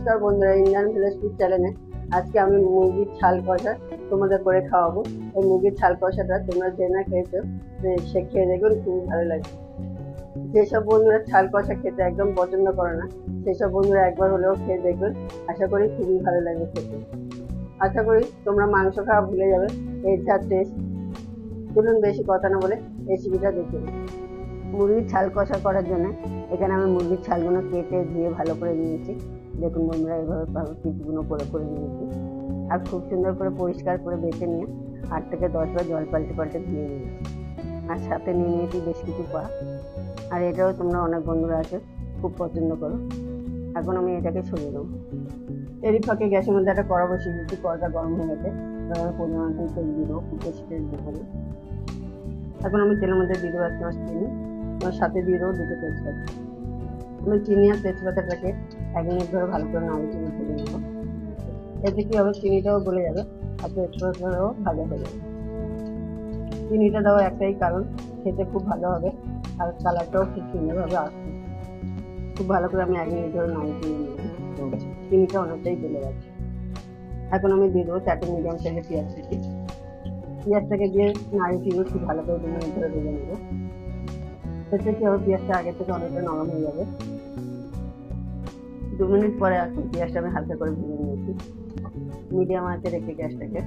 নমস্কার বন্ধুরা, Indian village food চ্যানেলে আজকে আমি মুরগির ছাল কষা তোমাদের করে খাওয়াবো। এই মুরগির ছাল কষাটা তোমরা যে না খেয়েছো সে খেয়ে দেখবেন, খুবই ভালো লাগে। যেসব বন্ধুরা ছাল কষা খেতে একদম পছন্দ করে না, সেসব বন্ধুরা একবার হলেও খেয়ে দেখবেন, আশা করি খুবই ভালো লাগবে খেতে। আশা করি তোমরা মাংস খাওয়া ভুলে যাবে এর যা টেস্ট। চলুন বেশি কথা না বলে রেসিপিটা দেখে নিই। মুরগির ছাল কষা করার জন্য এখানে আমি মুরগির ছালগুলো কেটে ধুয়ে ভালো করে নিয়েছি। দেখুন বন্ধুরা, এইভাবে পিসগুলো করে নিয়েছি। আর খুব সুন্দর করে পরিষ্কার করে বেছে নিয়ে 8 থেকে 10 বার জল পাল্টে ধুয়ে নিয়েছি। আর সাথে নিয়ে নিয়েছি বেশ কিছু পা। আর এটাও তোমরা অনেক বন্ধুরা আছে খুব পছন্দ করো। এখন আমি এটাকে সরিয়ে দেবো। এরই ফাঁকে গ্যাসের মধ্যে একটা কড়া বসিয়ে দিচ্ছি। কড়াটা গরম হয়ে গেছে, আমি পরিমাণ তেল দিয়ে দেবো, খুব বেশি তেল দেবো না। এখন আমি তেলের মধ্যে দিয়ে দেবো 1 চামচ চিনি, আমার সাথে দিয়ে দেবো 2টো তেজপাতা। আমি চিনি আর তেজপাতাটাকে 1 মিনিট ধরে ভালো করে নাড়িয়ে ভেজে নেবো। এতে কি হবে, চিনিটাও গলে যাবে আর তেজপাতাটাও ভাজা হয়ে যাবে। চিনিটা দেওয়া একটাই কারণ, খেতে খুব ভালো হবে আর কালারটাও খুব সুন্দরভাবে আসবে। খুব ভালো করে আমি 1 মিনিট ধরে নাড়িয়ে নিলাম। চিনিটা অনেকটাই গলে গেছে। এখন আমি দিয়ে দেবো 4টে মিডিয়াম সাইজের পেঁয়াজ কুচি। পেঁয়াজটাকে দিয়ে নাড়িয়ে খুব ভালো করে 2 মিনিট ধরে ভেজে নেবো। এতে কি হবে, পেঁয়াজটা আগে থেকে অনেকটা নরম হয়ে যাবে। 2 মিনিট পরে এখন পেঁয়াজটা আমি হালকা করে ভেজে নিয়েছি মিডিয়াম আঁচে রেখে গ্যাসটাকে।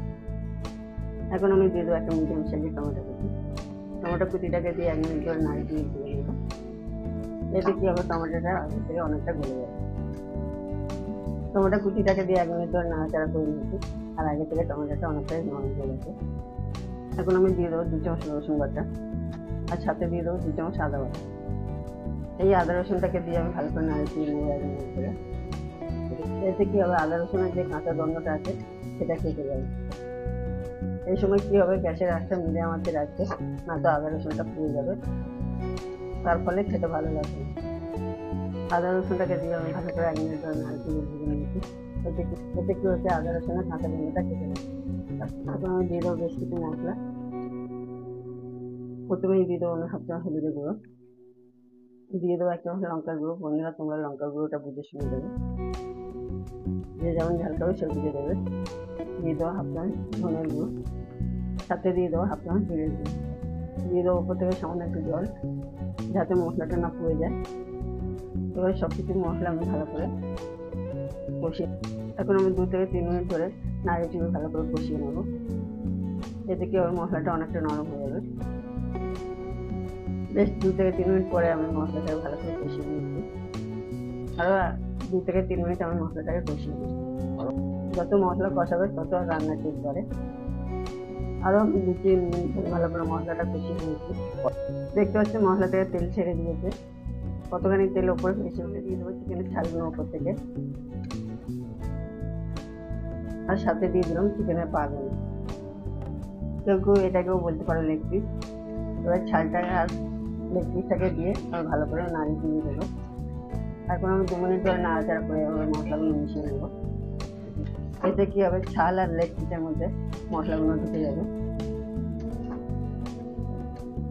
এখন আমি দিয়ে দেবো একটা মিডিয়াম সাইজের টমেটো কুচি। টমেটো কুচিটাকে দিয়ে 1 মিনিট ধরে নাড়িয়ে ভেজে নেবো। এতে কি হবে, টমেটোটা আগে থেকে অনেকটা গলে যাবে। টমেটো কুচিটাকে দিয়ে 1 মিনিট ধরে নাড়াচাড়া করে নিয়েছি আর আগে থেকে টমেটোটা অনেকটাই নরম হয়ে গেছে। এখন আমি দিয়ে দেবো 2 চামচ রসুন বাটা আর সাথে দিয়ে দেবো 2 চামচ আদা বাটা। এই আদা রসুনটাকে দিয়ে আমি ভালো করে নাড়িয়ে নেবো 1 মিনিট ধরে। এতে কি হবে, আদা রসুনের যে কাঁচা গন্ধটা আছে সেটা কেটে যাবে। এই সময় কি হবে, গ্যাসের আঁচটা মিডিয়াম আঁচে রাখতে, না তো আদা রসুনটা পুড়ে যাবে, তার ফলে খেতে ভালো লাগবে। আদা রসুনটাকে দিয়ে আমি ভালো করে 1 মিনিট ধরে নাড়িয়ে ভেজে নিয়েছি। এতে কি হচ্ছে, আদা রসুনের কাঁচা গন্ধটা কেটে যাবে। এখন আমি দিয়ে দেবো বেশ কিছু মশলা। প্রথমেই দিয়ে দেবো আমি 1/2 চামচ হলুদের গুঁড়ো, দিয়ে দেবো 1 চামচ লঙ্কার গুঁড়ো। বন্ধুরা তোমরা লঙ্কার গুঁড়োটা বুঝে শুনে দেবে, যে যেমন ঝাল খাবে সে বুঝে দেবে। দিয়ে দেবো 1/2 চামচ ধনের গুঁড়ো, সাথে দিয়ে দেবো 1/2 চামচ জিরের গুঁড়ো। দিয়ে দেবো উপর থেকে সামান্য একটু জল, যাতে মশলাটা না পুড়ে যায়। এবার সব কিছু মশলা আমি ভালো করে কষিয়ে, এখন আমি 2 থেকে 3 মিনিট ধরে নাড়িয়ে ভালো করে কষিয়ে নেবো। এতে কি হবে, মশলাটা অনেকটা নরম হয়ে যাবে। বেশ 2 থেকে 3 মিনিট পরে আমি মশলাটাকে ভালো করে কষিয়ে নিয়েছি। আরও 2 থেকে 3 মিনিট আমি মশলাটাকে কষিয়ে নিয়েছি। যত মশলা কষাবে তত রান্নার টেস্ট বাড়ে। আরও আমি 2-3 মিনিট ধরে ভালো করে মশলাটা কষিয়ে নিয়েছি। দেখতে পাচ্ছি মশলা থেকে তেল ছেড়ে দিয়েছে। কতখানি তেল ওপরে ভেসে উঠে দিয়ে দেবো চিকেনের ছালগুলো ওপর থেকে, আর সাথে দিয়ে দিলাম চিকেনের পাগুলো। কেউ এটাকেও বলতে পারো লেগ পিস। এবার ছালটা আর লেগ পিসটাকে দিয়ে আমি ভালো করে নাড়িয়ে দেবো। এখন আমি 2 মিনিট ধরে নাড়াচাড়া করে মশলাগুলো মিশিয়ে নেবো। এতে কি হবে, ছাল আর লেগ পিসের মধ্যে মশলাগুলো ঢুকে যাবে।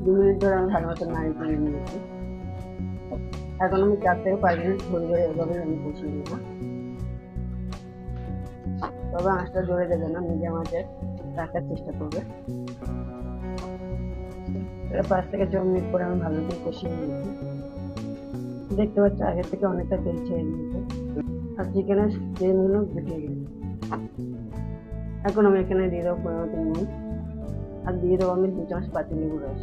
2 মিনিট ধরে আমি ভালো মতো নাড়িয়ে নিয়েছি। এখন আমি 4 থেকে 5 মিনিট ধরে এভাবে আমি কষিয়ে নেবো। তবে আঁচটা জোরে দেবে না, মিডিয়াম আঁচে রাখার চেষ্টা করবে। 5 থেকে 6 মিনিট পরে আমি ভালো করে কষিয়ে নিয়েছি। দেখতে পাচ্ছি আগে থেকে অনেকটা তেল ছেড়ে নিয়েছে আর চিকেনের স্টেমগুলো গুটিয়ে গেছে। এখন আমি এখানে দিয়ে দেবো পরিমাণ নুন আর দিয়ে দেবো আমি 2 চামচ পাতিলেবুর রস।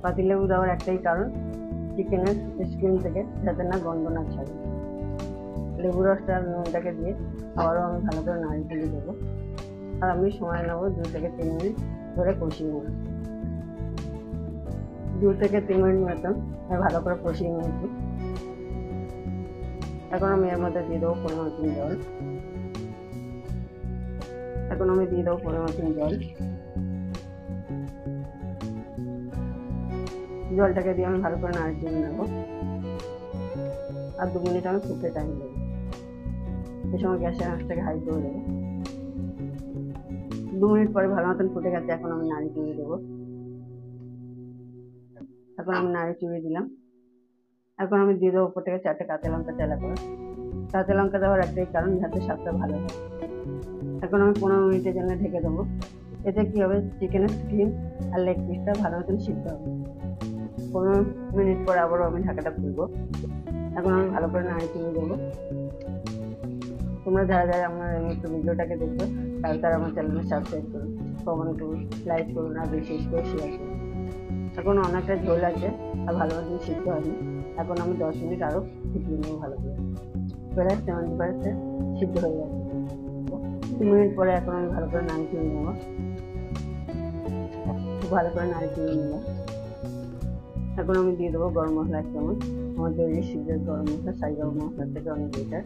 পাতিলেবু দেওয়ার একটাই কারণ, চিকেনের স্কিন থেকে যাতে না গন্ধ না ছাড়ে। লেবু রসটা আর নুনটাকে দিয়ে আবারও আমি ভালো করে নাড়িয়ে দেবো। আর আমি সময় নেবো 2 থেকে 3 মিনিট ধরে কষিয়ে নেব। 2 থেকে 3 মিনিট মতন আমি ভালো করে কষিয়ে নিয়েছি। এখন আমি এর মধ্যে দিয়ে দেবো পরিমাণ জল। জলটাকে দিয়ে আমি ভালো করে নাড়িয়ে নেবো আর 2 মিনিট আমি ফুটতে টাইম দেবো। এই সময় গ্যাসের আঁচটাকে হাই করে দেবো। 2 মিনিট পরে ভালো মতন ফুটে গেছে। এখন আমি নাড়িয়ে দেবো। এখন আমি নাড়িয়ে দিলাম। এখন আমি দিয়ে দেবো উপর থেকে 4টে কাঁচা লঙ্কা চেলা করে। কাঁচা লঙ্কা দেওয়ার একটাই কারণ, যাতে স্বাদটা ভালো হয়। এখন আমি 15 মিনিটের জন্য ঢেকে দেবো। এতে কি হবে, চিকেনের স্কিন আর লেগ পিসটা ভালো মতন সিদ্ধ হবে। 15 মিনিট পর আবারও আমি ঢাকাটা খুলবো। এখন আমি ভালো করে নাড়ি চিড়ে দেবো। তোমরা যারা যারা আমার একটু ভিডিওটাকে দেখবে তারা আমার চ্যানেলে সাবস্ক্রাইব করুন, কমেন্ট করুন, লাইক করুন আর বিশেষ করে শেয়ার করুন। এখন অনেকটা ঝোল আছে আর ভালো মতন সিদ্ধ হয়নি। এখন আমি 10 মিনিট আরও ফুটিয়ে নেবো ভালো করে। প্রায় 70% সিদ্ধ হয়ে গেছে। 2 মিনিট পরে এখন আমি ভালো করে নাড়ি চিড়ে নেবো। ভালো করে নাড়ি চিড়ে নিলাম। এখন আমি দিয়ে দেবো গরম মশলা 1 চামচ। আমার দৈনিক সিদ্ধের গরম মশলা, সাই গরম মশলা থেকে অনেক বেটার।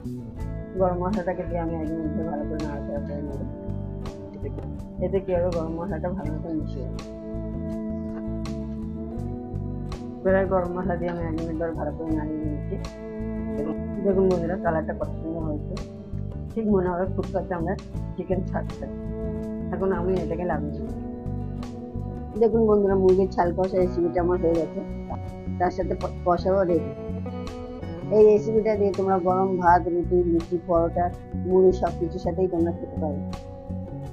গরম মশলাটাকে দিয়ে আমি 1 মিনিট ধরে ভালো করে নাড়াচাড়া করে নেব। এতে কি হবে, গরম মশলাটা ভালো মতো মিশে যাবে। প্রায় গরম মশলা দিয়ে আমি 1 মিনিট ধরে ভালো করে নাড়িয়ে নিয়েছি। দেখুন বন্ধুরা, কালারটা কত সুন্দর হয়েছে। ঠিক মনে হবে ফুটপাতে আমরা চিকেন ছাড়ছি। এখন আমি এটাকে লাগিয়ে দেবো। দেখুন বন্ধুরা, মুরগির ছাল কষা রেসিপিটা আমার হয়ে গেছে। তার সাথে কষাও রেডি। এই রেসিপিটা দিয়ে তোমরা গরম ভাত, রুটি, লুচি, পরোটা, মুড়ি সব কিছুর সাথেই তোমরা খেতে পারো।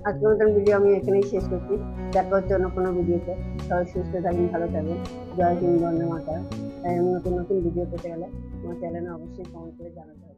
আজকের মতন ভিডিও আমি এখানেই শেষ করছি। দেখা হচ্ছে অন্য কোনো ভিডিওতে। সবাই সুস্থ থাকবেন, ভালো থাকবেন। জয় হিন্দ, বন্দে মাতরম। নতুন নতুন ভিডিও পেতে গেলে আমার চ্যানেলে অবশ্যই কমেন্ট করে জানাতে হবে।